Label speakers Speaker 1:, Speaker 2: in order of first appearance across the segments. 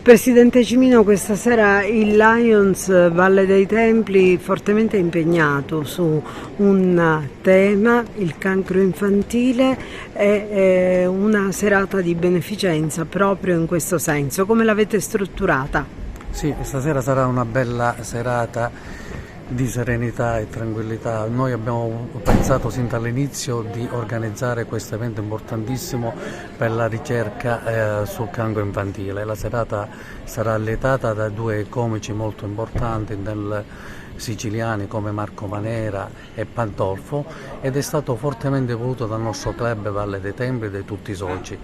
Speaker 1: Presidente Cimino, questa sera il Lions Valle dei Templi fortemente impegnato su un tema, il cancro infantile, e una serata di beneficenza proprio in questo senso. Come l'avete strutturata?
Speaker 2: Sì, stasera sarà una bella serata di serenità e tranquillità. Noi abbiamo pensato sin dall'inizio di organizzare questo evento importantissimo per la ricerca sul cancro infantile. La serata sarà allietata da due comici molto importanti siciliani come Marco Manera e Pandolfo, ed è stato fortemente voluto dal nostro club Valle dei Templi e da tutti i soci.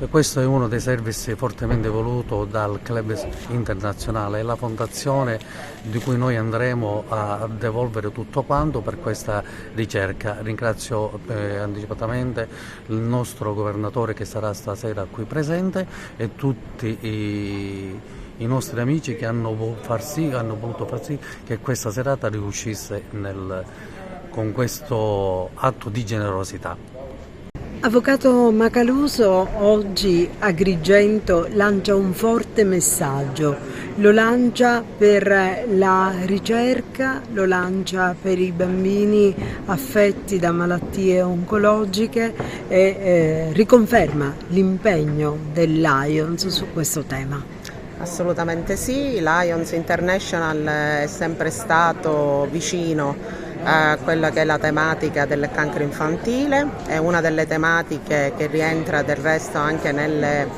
Speaker 2: Questo è uno dei servizi fortemente voluto dal club internazionale e la fondazione di cui noi andremo a devolvere tutto quanto per questa ricerca. Ringrazio anticipatamente il nostro governatore che sarà stasera qui presente e tutti i nostri amici che hanno voluto far sì che questa serata riuscisse con questo atto di generosità.
Speaker 1: Avvocato Macaluso, oggi Agrigento lancia un forte messaggio, lo lancia per la ricerca, lo lancia per i bambini affetti da malattie oncologiche e riconferma l'impegno del Lions su questo tema.
Speaker 3: Assolutamente sì, Lions International è sempre stato vicino a quella che è la tematica del cancro infantile, è una delle tematiche che rientra del resto anche nelle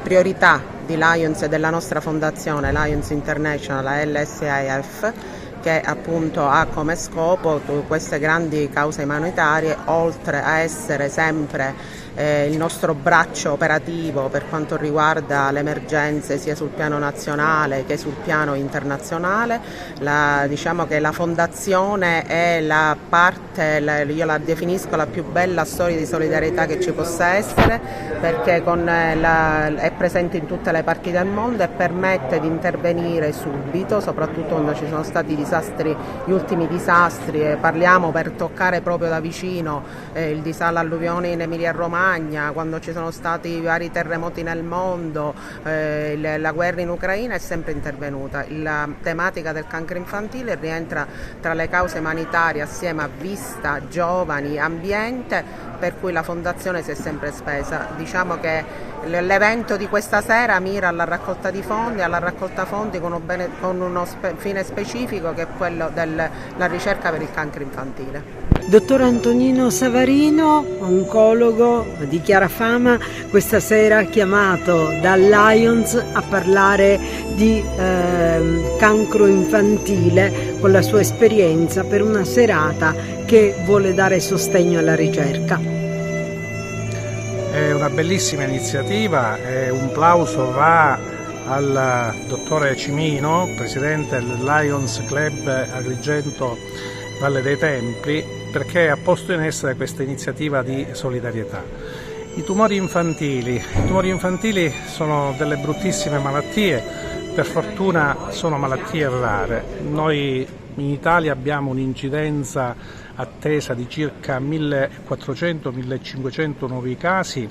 Speaker 3: priorità di Lions e della nostra fondazione Lions International LSIF, che appunto ha come scopo queste grandi cause umanitarie, oltre a essere sempre il nostro braccio operativo per quanto riguarda le emergenze sia sul piano nazionale che sul piano internazionale. Diciamo che la fondazione è la parte, io la definisco la più bella storia di solidarietà che ci possa essere, perché è presente in tutte le parti del mondo e permette di intervenire subito, soprattutto quando ci sono stati gli ultimi disastri, parliamo per toccare proprio da vicino l'alluvione in Emilia-Romagna, quando ci sono stati i vari terremoti nel mondo, la guerra in Ucraina, è sempre intervenuta. La tematica del cancro infantile rientra tra le cause umanitarie assieme a vista, giovani, ambiente, per cui la fondazione si è sempre spesa. Diciamo che l'evento di questa sera mira alla raccolta di fondi, con uno fine specifico, che è quello della ricerca per il cancro infantile.
Speaker 1: Dottor Antonino Savarino, oncologo di chiara fama, questa sera chiamato dal Lions a parlare di cancro infantile con la sua esperienza per una serata che vuole dare sostegno alla ricerca.
Speaker 4: È una bellissima iniziativa e un plauso va al dottore Cimino, presidente del Lions Club Agrigento Valle dei Templi, perché ha posto in essere questa iniziativa di solidarietà. I tumori infantili sono delle bruttissime malattie, per fortuna sono malattie rare. Noi in Italia abbiamo un'incidenza attesa di circa 1400-1500 nuovi casi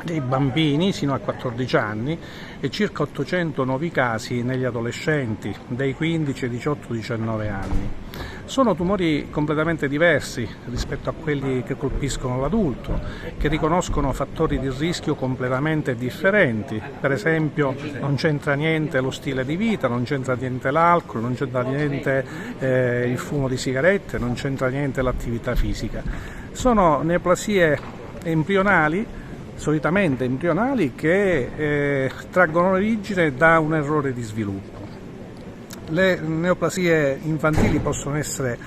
Speaker 4: dei bambini sino a 14 anni e circa 800 nuovi casi negli adolescenti dai 15 ai 18-19 anni. Sono tumori completamente diversi rispetto a quelli che colpiscono l'adulto, che riconoscono fattori di rischio completamente differenti. Per esempio non c'entra niente lo stile di vita, non c'entra niente l'alcol, non c'entra niente il fumo di sigarette, non c'entra niente l'attività fisica. Sono neoplasie embrionali, solitamente embrionali, che traggono origine da un errore di sviluppo. Le neoplasie infantili possono essere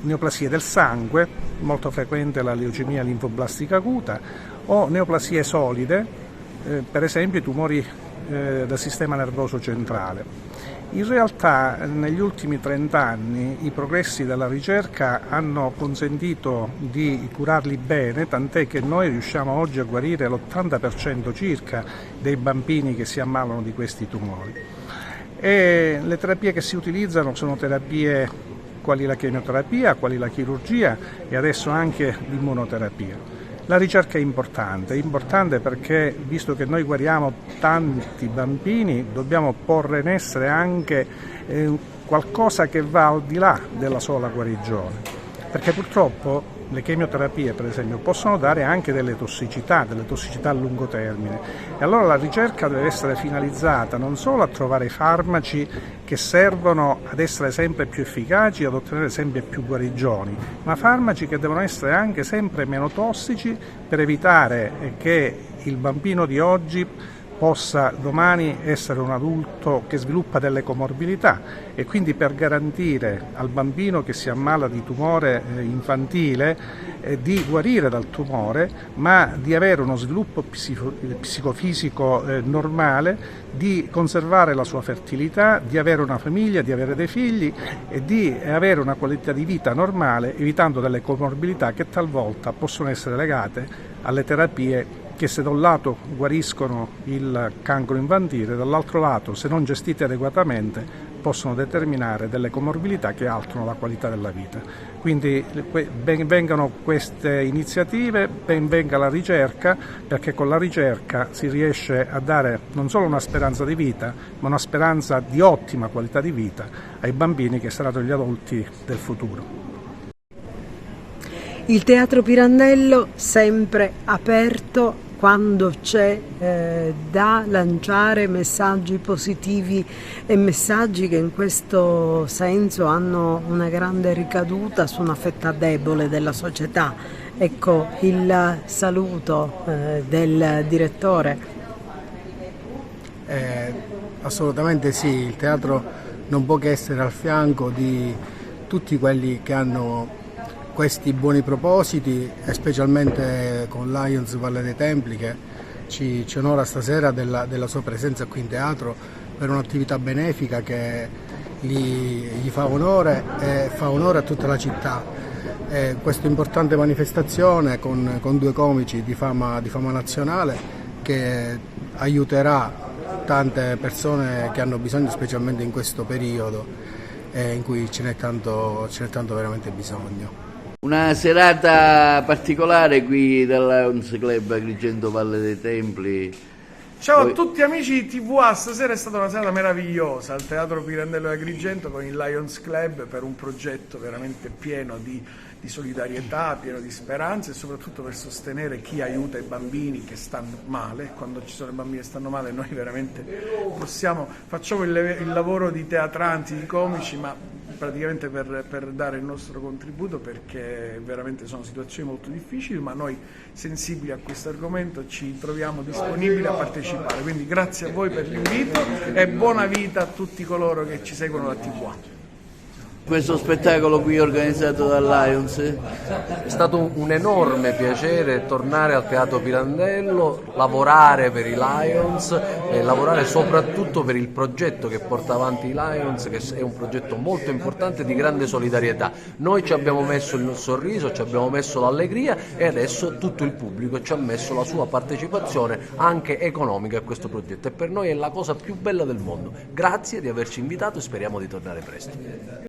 Speaker 4: neoplasie del sangue, molto frequente la leucemia linfoblastica acuta, o neoplasie solide, per esempio i tumori del sistema nervoso centrale. In realtà negli ultimi 30 anni i progressi della ricerca hanno consentito di curarli bene, tant'è che noi riusciamo oggi a guarire l'80% circa dei bambini che si ammalano di questi tumori. E le terapie che si utilizzano sono terapie quali la chemioterapia, quali la chirurgia e adesso anche l'immunoterapia. La ricerca è importante perché visto che noi guariamo tanti bambini dobbiamo porre in essere anche qualcosa che va al di là della sola guarigione, perché purtroppo le chemioterapie per esempio possono dare anche delle tossicità a lungo termine e allora la ricerca deve essere finalizzata non solo a trovare farmaci che servono ad essere sempre più efficaci, ad ottenere sempre più guarigioni, ma farmaci che devono essere anche sempre meno tossici per evitare che il bambino di oggi possa domani essere un adulto che sviluppa delle comorbilità e quindi per garantire al bambino che si ammala di tumore infantile di guarire dal tumore ma di avere uno sviluppo psicofisico normale, di conservare la sua fertilità, di avere una famiglia, di avere dei figli e di avere una qualità di vita normale evitando delle comorbilità che talvolta possono essere legate alle terapie che se da un lato guariscono il cancro infantile, dall'altro lato, se non gestite adeguatamente, possono determinare delle comorbilità che alterano la qualità della vita. Quindi ben vengano queste iniziative, ben venga la ricerca, perché con la ricerca si riesce a dare non solo una speranza di vita, ma una speranza di ottima qualità di vita ai bambini che saranno gli adulti del futuro.
Speaker 1: Il Teatro Pirandello sempre aperto quando c'è da lanciare messaggi positivi e messaggi che in questo senso hanno una grande ricaduta su una fetta debole della società. Ecco il saluto del direttore.
Speaker 5: Assolutamente sì, il teatro non può che essere al fianco di tutti quelli che hanno questi buoni propositi e specialmente con Lions Valle dei Templi che ci onora stasera della sua presenza qui in teatro per un'attività benefica che gli fa onore e fa onore a tutta la città. Questa importante manifestazione con due comici di fama nazionale che aiuterà tante persone che hanno bisogno, specialmente in questo periodo in cui ce n'è tanto veramente bisogno.
Speaker 6: Una serata particolare qui dal Lions Club Agrigento Valle dei Templi.
Speaker 7: Ciao a tutti amici di TVA, stasera è stata una serata meravigliosa al Teatro Pirandello di Agrigento con il Lions Club per un progetto veramente pieno di solidarietà, pieno di speranze e soprattutto per sostenere chi aiuta i bambini che stanno male. Quando ci sono i bambini che stanno male noi veramente facciamo il lavoro di teatranti, di comici, ma praticamente per dare il nostro contributo, perché veramente sono situazioni molto difficili, ma noi sensibili a questo argomento ci troviamo disponibili a partecipare. Quindi grazie a voi per l'invito e buona vita a tutti coloro che ci seguono da TVA.
Speaker 6: Questo spettacolo qui organizzato dal Lions
Speaker 8: è stato un enorme piacere tornare al Teatro Pirandello, lavorare per i Lions e lavorare soprattutto per il progetto che porta avanti i Lions, che è un progetto molto importante di grande solidarietà. Noi ci abbiamo messo il sorriso, ci abbiamo messo l'allegria e adesso tutto il pubblico ci ha messo la sua partecipazione anche economica a questo progetto e per noi è la cosa più bella del mondo. Grazie di averci invitato e speriamo di tornare presto.